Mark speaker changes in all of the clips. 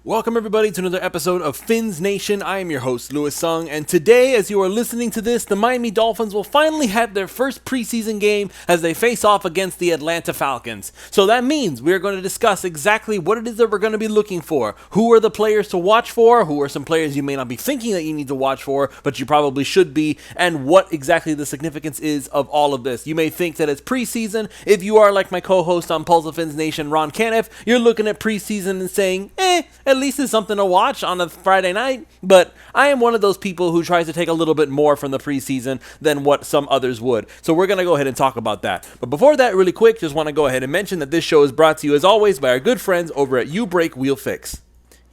Speaker 1: Welcome everybody to another episode of Fins Nation. I am your host, Louis Sung, and today, as you are listening to this, the Miami Dolphins will finally have their first preseason game as they face off against the Atlanta Falcons. So that means we're going to discuss exactly what it is that we're going to be looking for, who are the players to watch for, who are some players you may not be thinking that you need to watch for, but you probably should be, and what exactly the significance is of all of this. You may think that it's preseason. If you are like my co-host on Pulse of Fins Nation, Ron Caniff, you're looking at preseason and saying, at least it's something to watch on a Friday night. But I am one of those people who tries to take a little bit more from the preseason than what some others would. So we're going to go ahead and talk about that. But before that, really quick, just want to go ahead and mention that this show is brought to you, as always, by our good friends over at You Brake Wheel Fix.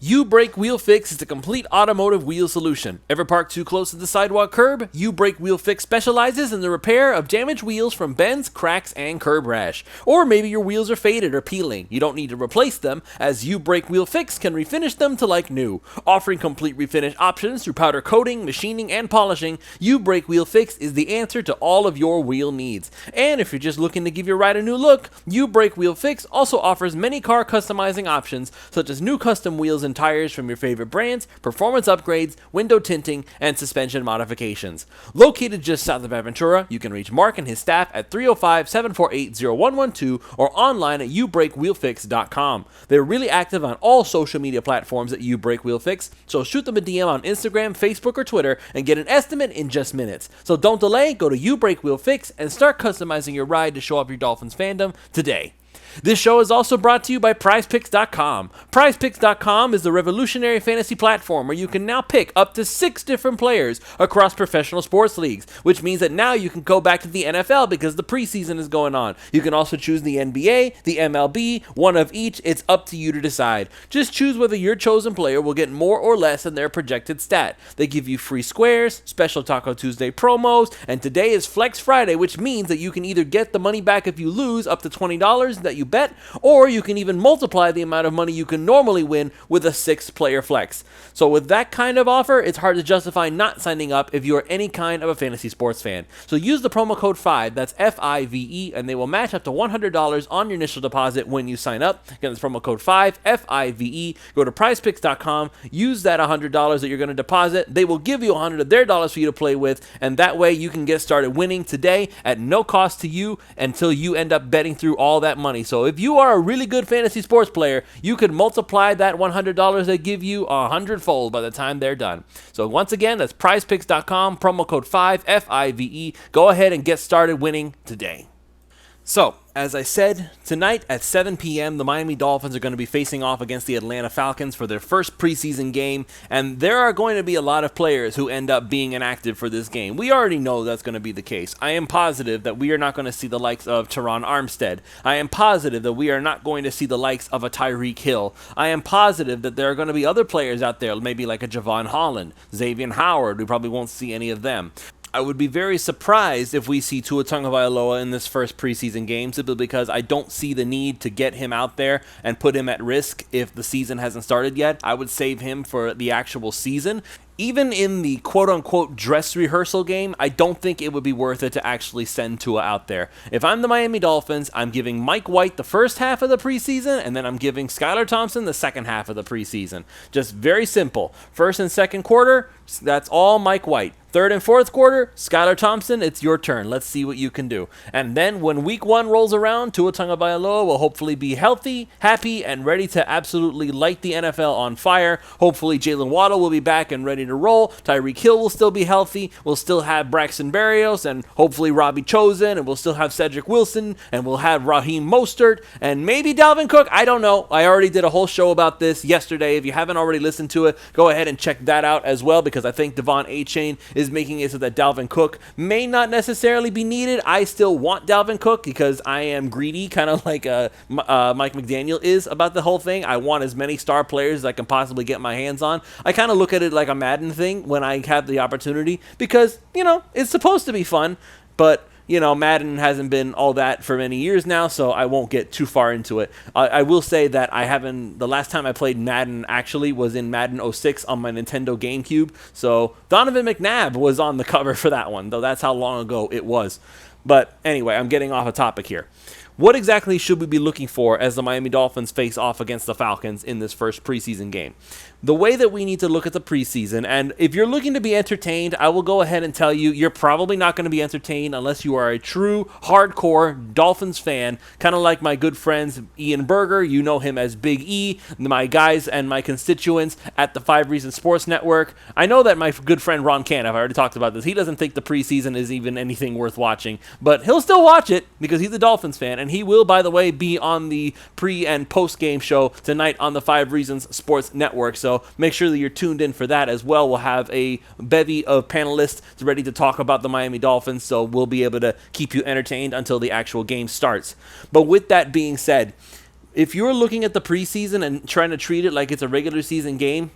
Speaker 1: You Brake Wheel Fix is the complete automotive wheel solution. Ever parked too close to the sidewalk curb? You Brake Wheel Fix specializes in the repair of damaged wheels from bends, cracks, and curb rash. Or maybe your wheels are faded or peeling. You don't need to replace them, as You Brake Wheel Fix can refinish them to like new. Offering complete refinish options through powder coating, machining, and polishing, You Brake Wheel Fix is the answer to all of your wheel needs. And if you're just looking to give your ride a new look, You Brake Wheel Fix also offers many car customizing options, such as new custom wheels and tires from your favorite brands, performance upgrades, window tinting, and suspension modifications. Located just south of Aventura, you can reach Mark and his staff at 305-748-0112 or online at youbrakewheelfix.com. They're really active on all social media platforms at You Brake Wheel Fix, so shoot them a DM on Instagram, Facebook, or Twitter and get an estimate in just minutes. So don't delay, go to You Brake Wheel Fix and start customizing your ride to show off your Dolphins fandom today. This show is also brought to you by PrizePicks.com. PrizePicks.com is the revolutionary fantasy platform where you can now pick up to 6 different players across professional sports leagues, which means that now you can go back to the NFL because the preseason is going on. You can also choose the NBA, the MLB, one of each. It's up to you to decide. Just choose whether your chosen player will get more or less than their projected stat. They give you free squares, special Taco Tuesday promos, and today is Flex Friday, which means that you can either get the money back if you lose up to $20 that you bet, or you can even multiply the amount of money you can normally win with a 6-player flex. So with that kind of offer, it's hard to justify not signing up if you are any kind of a fantasy sports fan. So use the promo code 5, that's F-I-V-E, and they will match up to $100 on your initial deposit when you sign up. Again, it's promo code 5, F-I-V-E. Go to prizepicks.com, use that $100 that you're going to deposit. They will give you $100 of their dollars for you to play with, and that way you can get started winning today at no cost to you until you end up betting through all that money. So if you are a really good fantasy sports player, you could multiply that $100 they give you 100-fold by the time they're done. So once again, that's prizepicks.com, promo code 5, F-I-V-E. Go ahead and get started winning today. So, as I said, tonight at 7 p.m., the Miami Dolphins are going to be facing off against the Atlanta Falcons for their first preseason game, and there are going to be a lot of players who end up being inactive for this game. We already know that's going to be the case. I am positive that we are not going to see the likes of Teron Armstead. I am positive that we are not going to see the likes of a Tyreek Hill. I am positive that there are going to be other players out there, maybe like a Javon Holland, Xavier Howard. We probably won't see any of them. I would be very surprised if we see Tua Tagovailoa in this first preseason game, simply because I don't see the need to get him out there and put him at risk if the season hasn't started yet. I would save him for the actual season. Even in the quote-unquote dress rehearsal game, I don't think it would be worth it to actually send Tua out there. If I'm the Miami Dolphins, I'm giving Mike White the first half of the preseason, and then I'm giving Skylar Thompson the second half of the preseason. Just very simple. First and second quarter, that's all Mike White. Third and fourth quarter, Skylar Thompson, it's your turn. Let's see what you can do. And then when week 1 rolls around, Tua Tagovailoa will hopefully be healthy, happy, and ready to absolutely light the NFL on fire. Hopefully Jalen Waddle will be back and ready to roll. Tyreek Hill will still be healthy. We'll still have Braxton Berrios and hopefully Robbie Chosen, and we'll still have Cedric Wilson, and we'll have Raheem Mostert, and maybe Dalvin Cook. I don't know. I already did a whole show about this yesterday. If you haven't already listened to it, go ahead and check that out as well, because I think Devon Achane is making it so that Dalvin Cook may not necessarily be needed. I still want Dalvin Cook because I am greedy, kind of like Mike McDaniel is about the whole thing. I want as many star players as I can possibly get my hands on. I kind of look at it like a Madden thing when I have the opportunity because, it's supposed to be fun, but Madden hasn't been all that for many years now, so I won't get too far into it. I will say that the last time I played Madden actually was in Madden 06 on my Nintendo GameCube, so Donovan McNabb was on the cover for that one, though that's how long ago it was. But anyway, I'm getting off a topic here. What exactly should we be looking for as the Miami Dolphins face off against the Falcons in this first preseason game? The way that we need to look at the preseason, and if you're looking to be entertained, I will go ahead and tell you, you're probably not going to be entertained unless you are a true, hardcore Dolphins fan, kind of like my good friends Ian Berger. You know him as Big E, my guys and my constituents at the 5 Reasons Sports Network. I know that my good friend Ron Caniff, I already talked about this, he doesn't think the preseason is even anything worth watching, but he'll still watch it because he's a Dolphins fan, and he will, by the way, be on the pre- and post-game show tonight on the 5 Reasons Sports Network, so make sure that you're tuned in for that as well. We'll have a bevy of panelists ready to talk about the Miami Dolphins, so we'll be able to keep you entertained until the actual game starts. But with that being said, if you're looking at the preseason and trying to treat it like it's a regular season game,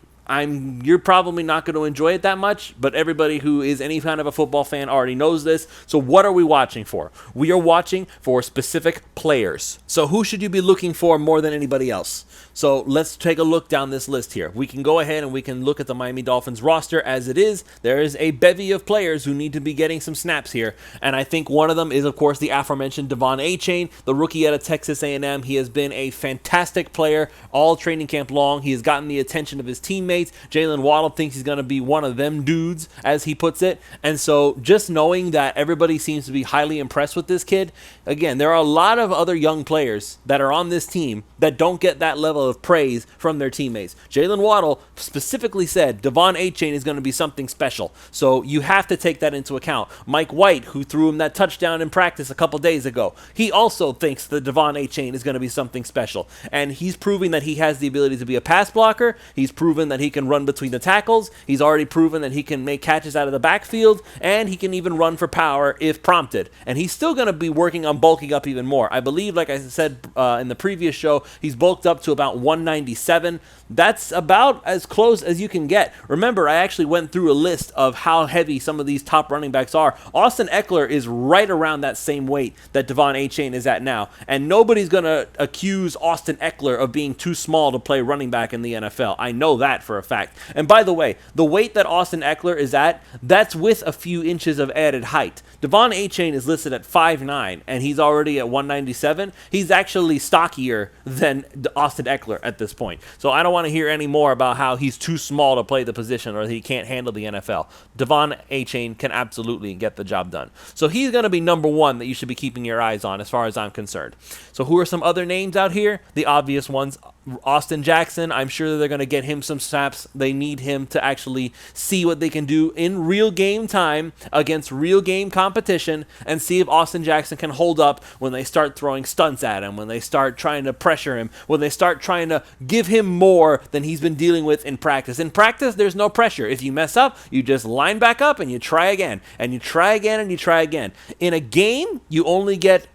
Speaker 1: you're probably not going to enjoy it that much, but everybody who is any kind of a football fan already knows this. So what are we watching for? We are watching for specific players. So who should you be looking for more than anybody else? So let's take a look down this list here. We can go ahead and we can look at the Miami Dolphins roster as it is. There is a bevy of players who need to be getting some snaps here, and I think one of them is, of course, the aforementioned Devon Achane, the rookie out of Texas A&M. He has been a fantastic player all training camp long. He has gotten the attention of his teammates. Jalen Waddle thinks he's going to be one of them dudes, as he puts it. And so just knowing that everybody seems to be highly impressed with this kid, again, there are a lot of other young players that are on this team that don't get that level of praise from their teammates. Jalen Waddle specifically said Devon Achane is going to be something special. So you have to take that into account. Mike White, who threw him that touchdown in practice a couple days ago, he also thinks that Devon Achane is going to be something special. And he's proving that he has the ability to be a pass blocker. He's proven that he can run between the tackles. He's already proven that he can make catches out of the backfield, and he can even run for power if prompted. And he's still going to be working on bulking up even more. I believe, like I said in the previous show, he's bulked up to about 197. That's about as close as you can get. Remember, I actually went through a list of how heavy some of these top running backs are. Austin Eckler is right around that same weight that Devon Achane is at now. And nobody's going to accuse Austin Eckler of being too small to play running back in the NFL. I know that for a fact. And by the way, the weight that Austin Eckler is at, that's with a few inches of added height. Devon Achane is listed at 5'9", and he's already at 197. He's actually stockier than Austin Eckler at this point. So I don't want to hear any more about how he's too small to play the position or he can't handle the NFL. Devon Achane can absolutely get the job done. So he's going to be number one that you should be keeping your eyes on as far as I'm concerned. So who are some other names out here? The obvious ones. Austin Jackson, I'm sure they're going to get him some snaps. They need him to actually see what they can do in real game time against real game competition and see if Austin Jackson can hold up when they start throwing stunts at him, when they start trying to pressure him, when they start trying to give him more than he's been dealing with in practice. In practice, there's no pressure. If you mess up, you just line back up and you try again, and you try again, and you try again. In a game, you only get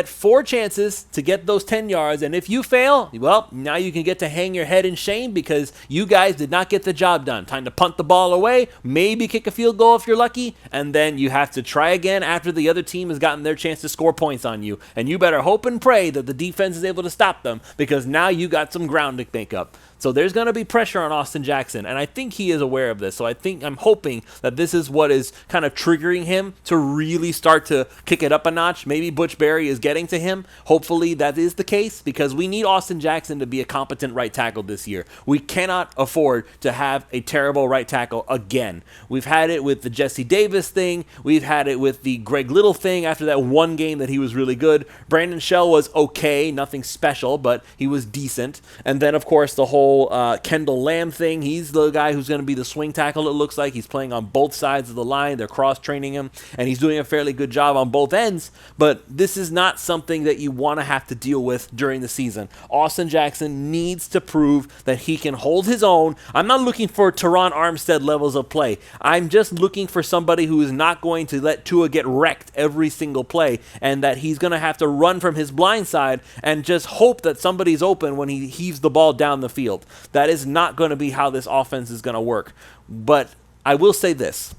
Speaker 1: 4 chances to get those 10 yards, and if you fail, well, now you can get to hang your head in shame because you guys did not get the job done. Time to punt the ball away, maybe kick a field goal if you're lucky, and then you have to try again after the other team has gotten their chance to score points on you. And you better hope and pray that the defense is able to stop them because now you got some ground to make up. So there's going to be pressure on Austin Jackson, and I think he is aware of this. So I'm hoping that this is what is kind of triggering him to really start to kick it up a notch. Maybe Butch Barry is getting to him. Hopefully that is the case because we need Austin Jackson to be a competent right tackle this year. We cannot afford to have a terrible right tackle again. We've had it with the Jesse Davis thing. We've had it with the Greg Little thing after that one game that he was really good. Brandon Shell was okay, nothing special, but he was decent. And then, of course, the whole Kendall Lamb thing. He's the guy who's going to be the swing tackle, it looks like. He's playing on both sides of the line. They're cross-training him, and he's doing a fairly good job on both ends, but this is not something that you want to have to deal with during the season. Austin Jackson needs to prove that he can hold his own. I'm not looking for Teron Armstead levels of play. I'm just looking for somebody who is not going to let Tua get wrecked every single play, and that he's going to have to run from his blind side and just hope that somebody's open when he heaves the ball down the field. That is not going to be how this offense is going to work. But I will say this.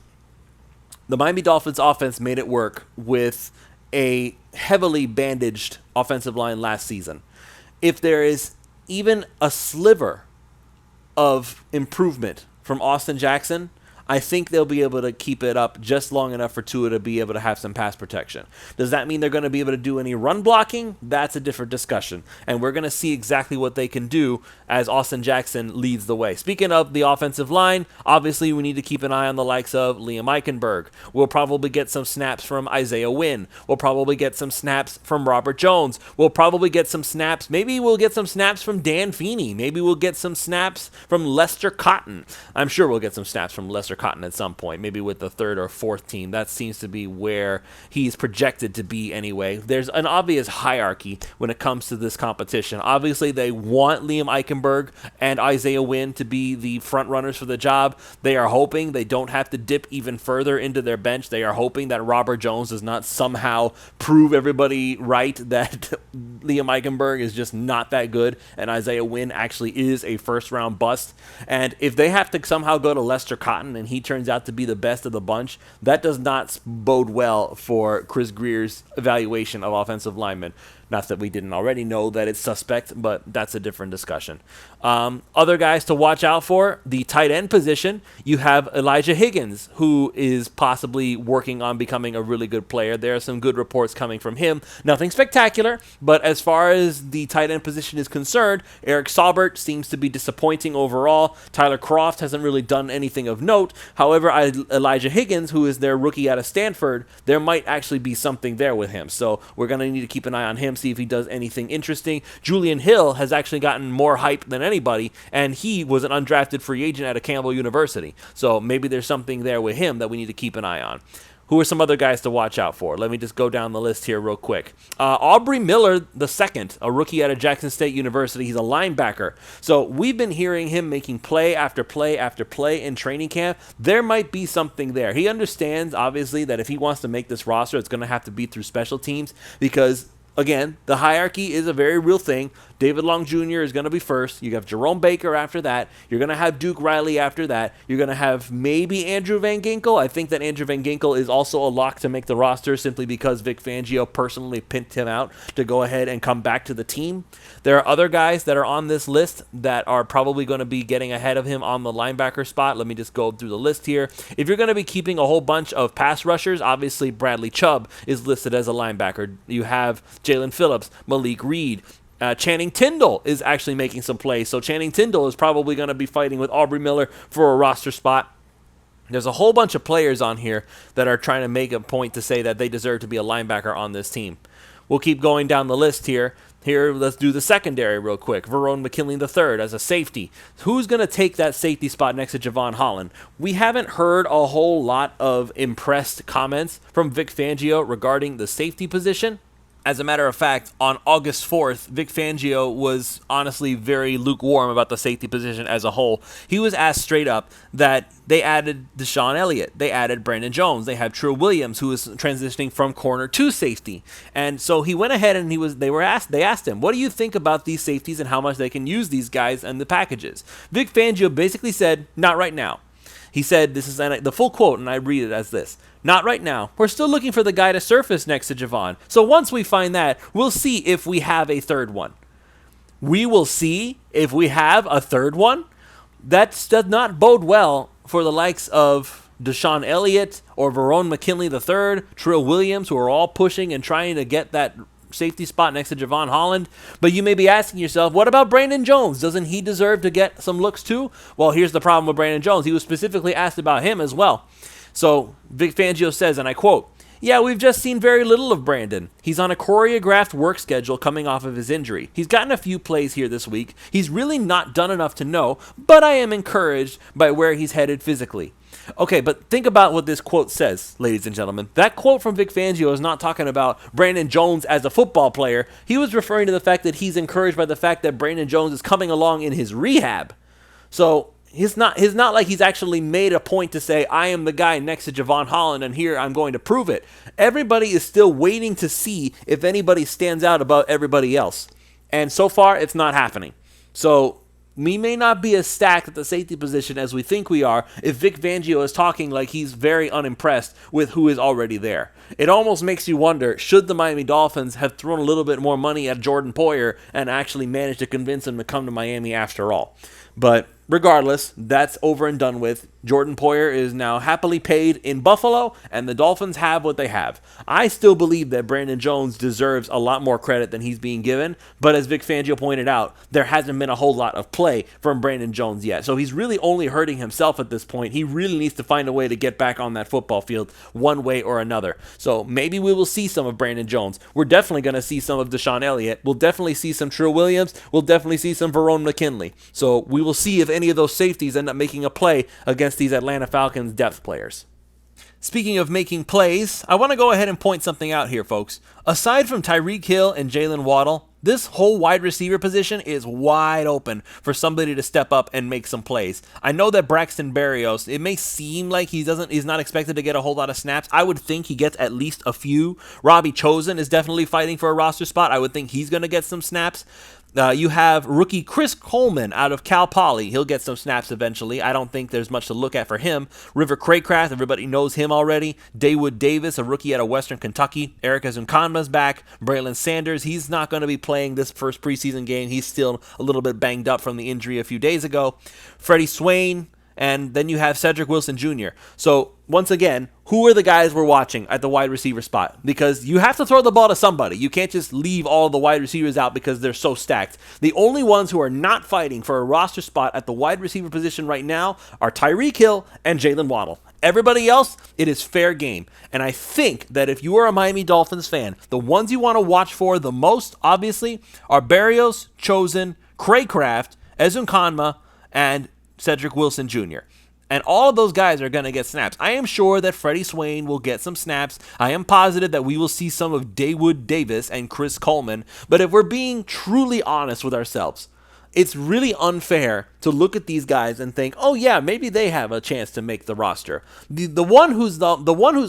Speaker 1: The Miami Dolphins offense made it work with a heavily bandaged offensive line last season. If there is even a sliver of improvement from Austin Jackson, I think they'll be able to keep it up just long enough for Tua to be able to have some pass protection. Does that mean they're going to be able to do any run blocking? That's a different discussion. And we're going to see exactly what they can do as Austin Jackson leads the way. Speaking of the offensive line, obviously we need to keep an eye on the likes of Liam Eichenberg. We'll probably get some snaps from Isaiah Wynn. We'll probably get some snaps from Robert Jones. We'll probably get some snaps. Maybe we'll get some snaps from Dan Feeney. Maybe we'll get some snaps from Lester Cotton. I'm sure we'll get some snaps from Lester Cotton at some point, maybe with the third or fourth team. That seems to be where he's projected to be anyway. There's an obvious hierarchy when it comes to this competition. Obviously, they want Liam Eichenberg and Isaiah Wynn to be the front runners for the job. They are hoping they don't have to dip even further into their bench. They are hoping that Robert Jones does not somehow prove everybody right that Liam Eichenberg is just not that good and Isaiah Wynn actually is a first-round bust. And if they have to somehow go to Lester Cotton and he turns out to be the best of the bunch, that does not bode well for Chris Greer's evaluation of offensive linemen. Not that we didn't already know that it's suspect, but that's a different discussion. Other guys to watch out for, the tight end position, you have Elijah Higgins, who is possibly working on becoming a really good player. There are some good reports coming from him. Nothing spectacular, but as far as the tight end position is concerned, Eric Saubert seems to be disappointing overall. Tyler Kroft hasn't really done anything of note. However, Elijah Higgins, who is their rookie out of Stanford, there might actually be something there with him. So we're going to need to keep an eye on him, see if he does anything interesting. Julian Hill has actually gotten more hype than anybody, and he was an undrafted free agent out of Campbell University. So maybe there's something there with him that we need to keep an eye on. Who are some other guys to watch out for? Let me just go down the list here real quick. Aubrey Miller II, a rookie out of Jackson State University. He's a linebacker. So we've been hearing him making play after play after play in training camp. There might be something there. He understands, obviously, that if he wants to make this roster, it's going to have to be through special teams because, again, the hierarchy is a very real thing. David Long Jr. is going to be first. You have Jerome Baker after that. You're going to have Duke Riley after that. You're going to have maybe Andrew Van Ginkel. I think that Andrew Van Ginkel is also a lock to make the roster simply because Vic Fangio personally picked him out to go ahead and come back to the team. There are other guys that are on this list that are probably going to be getting ahead of him on the linebacker spot. Let me just go through the list here. If you're going to be keeping a whole bunch of pass rushers, obviously Bradley Chubb is listed as a linebacker. You have Jalen Phillips, Malik Reed, Channing Tindall is actually making some plays. So Channing Tindall is probably going to be fighting with Aubrey Miller for a roster spot. There's a whole bunch of players on here that are trying to make a point to say that they deserve to be a linebacker on this team. We'll keep going down the list here. Here, let's do the secondary real quick. Verone McKinley III as a safety. Who's going to take that safety spot next to Javon Holland? We haven't heard a whole lot of impressed comments from Vic Fangio regarding the safety position. As a matter of fact, on August 4th, Vic Fangio was honestly very lukewarm about the safety position as a whole. He was asked straight up that they added Deshaun Elliott, they added Brandon Jones, they have Trill Williams, who is transitioning from corner to safety. And so he went ahead and they asked him, what do you think about these safeties and how much they can use these guys and the packages? Vic Fangio basically said, not right now. He said, this is the full quote, and I read it as this. Not right now. We're still looking for the guy to surface next to Javon. So once we find that, we'll see if we have a third one. We will see if we have a third one. That does not bode well for the likes of Deshaun Elliott or Verone McKinley III, Trill Williams, who are all pushing and trying to get that safety spot next to Javon Holland. But you may be asking yourself, what about Brandon Jones? Doesn't he deserve to get some looks too? Well, here's the problem with Brandon Jones. He was specifically asked about him as well. So Vic Fangio says, and I quote, "Yeah, we've just seen very little of Brandon. He's on a choreographed work schedule coming off of his injury. He's gotten a few plays here this week. He's really not done enough to know, but I am encouraged by where he's headed physically." Okay, but think about what this quote says, ladies and gentlemen. That quote from Vic Fangio is not talking about Brandon Jones as a football player. He was referring to the fact that he's encouraged by the fact that Brandon Jones is coming along in his rehab. So It's not like he's actually made a point to say, I am the guy next to Javon Holland, and here I'm going to prove it. Everybody is still waiting to see if anybody stands out above everybody else. And so far, it's not happening. So we may not be as stacked at the safety position as we think we are if Vic Fangio is talking like he's very unimpressed with who is already there. It almost makes you wonder, should the Miami Dolphins have thrown a little bit more money at Jordan Poyer and actually managed to convince him to come to Miami after all? But regardless, that's over and done with. Jordan Poyer is now happily paid in Buffalo, and the Dolphins have what they have. I still believe that Brandon Jones deserves a lot more credit than he's being given, but as Vic Fangio pointed out, there hasn't been a whole lot of play from Brandon Jones yet. So he's really only hurting himself at this point. He really needs to find a way to get back on that football field one way or another. So maybe we will see some of Brandon Jones. We're definitely going to see some of Deshaun Elliott. We'll definitely see some Trill Williams. We'll definitely see some Verone McKinley. So we will see if any of those safeties end up making a play against these Atlanta Falcons depth players. Speaking of making plays, I want to go ahead and point something out here, folks. Aside from Tyreek Hill and Jalen Waddle, this whole wide receiver position is wide open for somebody to step up and make some plays. I know that Braxton Berrios, it may seem like he's not expected to get a whole lot of snaps. I would think he gets at least a few. Robbie Chosen is definitely fighting for a roster spot. I would think he's going to get some snaps. You have rookie Chris Coleman out of Cal Poly. He'll get some snaps eventually. I don't think there's much to look at for him. River Craycraft, everybody knows him already. Dawood Davis, a rookie out of Western Kentucky. Eric Ezukanma's back. Braylon Sanders, he's not going to be playing this first preseason game. He's still a little bit banged up from the injury a few days ago. Freddie Swain, and then you have Cedric Wilson Jr. So, once again, who are the guys we're watching at the wide receiver spot? Because you have to throw the ball to somebody. You can't just leave all the wide receivers out because they're so stacked. The only ones who are not fighting for a roster spot at the wide receiver position right now are Tyreek Hill and Jalen Waddle. Everybody else, it is fair game. And I think that if you are a Miami Dolphins fan, the ones you want to watch for the most, obviously, are Berrios, Chosen, Craycraft, Ezukanma, and Cedric Wilson Jr. And all of those guys are going to get snaps. I am sure that Freddie Swain will get some snaps. I am positive that we will see some of Dawood Davis and Chris Coleman. But if we're being truly honest with ourselves, it's really unfair to look at these guys and think, oh yeah, maybe they have a chance to make the roster. The one who's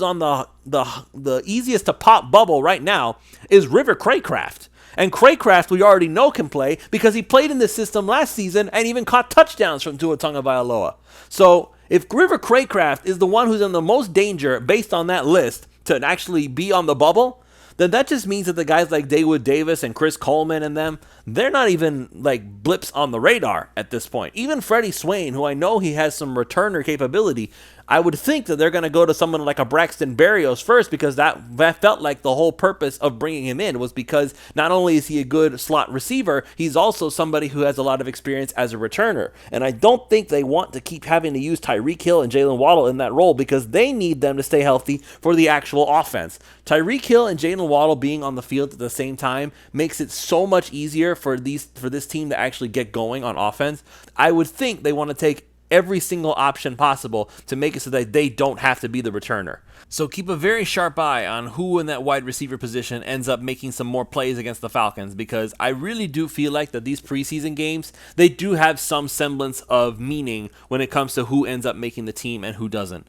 Speaker 1: on the easiest to pop bubble right now is River Craycraft. And Craycraft, we already know, can play because he played in this system last season and even caught touchdowns from Tua Tagovailoa. So if River Craycraft is the one who's in the most danger based on that list to actually be on the bubble, then that just means that the guys like Dawood Davis and Chris Coleman and them, they're not even like blips on the radar at this point. Even Freddie Swain, who I know he has some returner capability, I would think that they're going to go to someone like a Braxton Berrios first because that felt like the whole purpose of bringing him in was because not only is he a good slot receiver, he's also somebody who has a lot of experience as a returner. And I don't think they want to keep having to use Tyreek Hill and Jalen Waddle in that role because they need them to stay healthy for the actual offense. Tyreek Hill and Jalen Waddle being on the field at the same time makes it so much easier for this team to actually get going on offense. I would think they want to take every single option possible to make it so that they don't have to be the returner. So keep a very sharp eye on who in that wide receiver position ends up making some more plays against the Falcons because I really do feel like that these preseason games, they do have some semblance of meaning when it comes to who ends up making the team and who doesn't.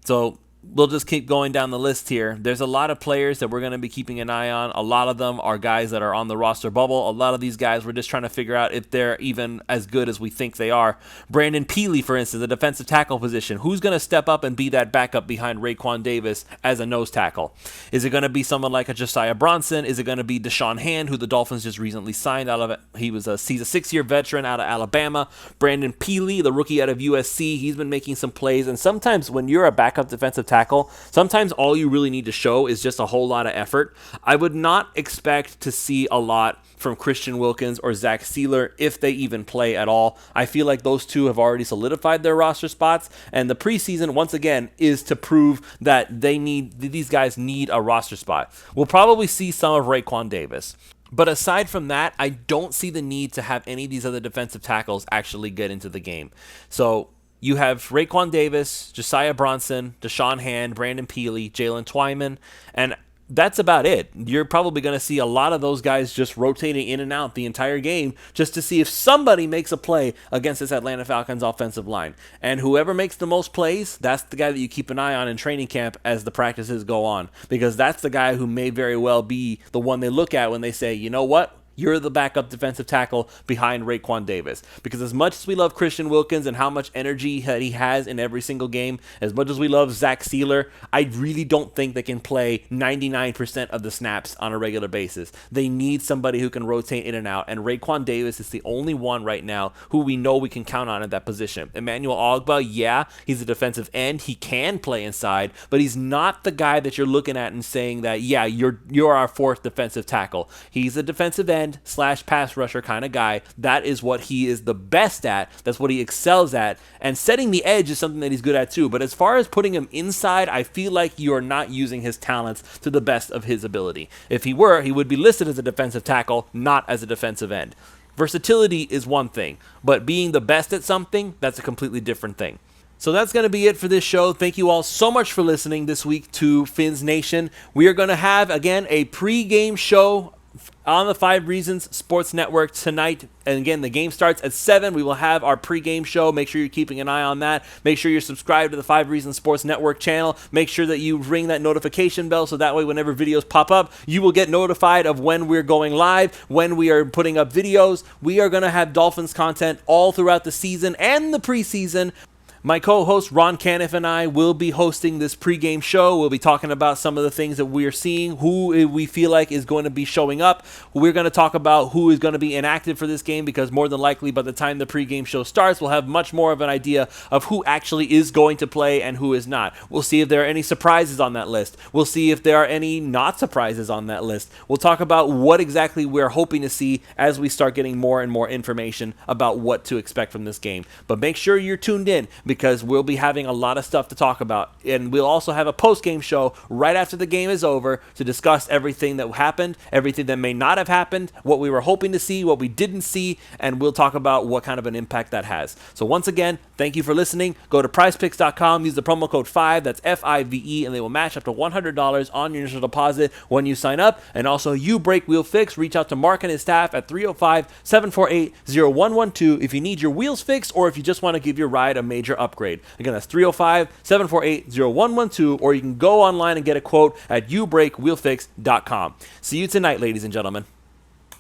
Speaker 1: So we'll just keep going down the list here. There's a lot of players that we're going to be keeping an eye on. A lot of them are guys that are on the roster bubble. A lot of these guys, we're just trying to figure out if they're even as good as we think they are. Brandon Peely, for instance, the defensive tackle position. Who's going to step up and be that backup behind Raekwon Davis as a nose tackle? Is it going to be someone like a Josiah Bronson? Is it going to be Deshaun Hand, who the Dolphins just recently signed out of it? He's a 6-year veteran out of Alabama. Brandon Peely, the rookie out of USC, he's been making some plays. And sometimes when you're a backup defensive tackle, sometimes all you really need to show is just a whole lot of effort. I would not expect to see a lot from Christian Wilkins or Zach Sealer if they even play at all. I feel like those two have already solidified their roster spots, and the preseason, once again, is to prove that these guys need a roster spot. We'll probably see some of Raekwon Davis. But aside from that, I don't see the need to have any of these other defensive tackles actually get into the game. So you have Raekwon Davis, Josiah Bronson, Deshaun Hand, Brandon Peely, Jalen Twyman, and that's about it. You're probably going to see a lot of those guys just rotating in and out the entire game just to see if somebody makes a play against this Atlanta Falcons offensive line. And whoever makes the most plays, that's the guy that you keep an eye on in training camp as the practices go on, because that's the guy who may very well be the one they look at when they say, you know what? You're the backup defensive tackle behind Raekwon Davis. Because as much as we love Christian Wilkins and how much energy that he has in every single game, as much as we love Zach Sealer, I really don't think they can play 99% of the snaps on a regular basis. They need somebody who can rotate in and out, and Raekwon Davis is the only one right now who we know we can count on at that position. Emmanuel Ogbah, yeah, he's a defensive end. He can play inside, but he's not the guy that you're looking at and saying that, yeah, you're our fourth defensive tackle. He's a defensive end / pass rusher kind of guy. That is what he is the best at. That's what he excels at. And setting the edge is something that he's good at too. But as far as putting him inside, I feel like you're not using his talents to the best of his ability. If he were, he would be listed as a defensive tackle, not as a defensive end. Versatility is one thing, but being the best at something, that's a completely different thing. So that's going to be it for this show. Thank you all so much for listening this week to Fins Nation. We are going to have, again, a pre-game show on the 5 Reasons Sports Network tonight. And again, the game starts at 7. We will have our pregame show. Make sure you're keeping an eye on that. Make sure you're subscribed to the 5 Reasons Sports Network channel. Make sure that you ring that notification bell so that way whenever videos pop up, you will get notified of when we're going live, when we are putting up videos. We are going to have Dolphins content all throughout the season and the preseason. My co-host Ron Caniff and I will be hosting this pregame show. We'll be talking about some of the things that we are seeing, who we feel like is going to be showing up. We're going to talk about who is going to be inactive for this game because more than likely by the time the pregame show starts, we'll have much more of an idea of who actually is going to play and who is not. We'll see if there are any surprises on that list. We'll see if there are any not surprises on that list. We'll talk about what exactly we're hoping to see as we start getting more and more information about what to expect from this game. But make sure you're tuned in because we'll be having a lot of stuff to talk about. And we'll also have a post-game show right after the game is over to discuss everything that happened, everything that may not have happened, what we were hoping to see, what we didn't see, and we'll talk about what kind of an impact that has. So once again, thank you for listening. Go to prizepicks.com, use the promo code 5, that's FIVE, and they will match up to $100 on your initial deposit when you sign up. And also, You Break Wheel Fix. Reach out to Mark and his staff at 305-748-0112 if you need your wheels fixed or if you just want to give your ride a major upgrade. Again, that's 305-748-0112, or you can go online and get a quote at youbreakwheelfix.com. See you tonight, ladies and gentlemen.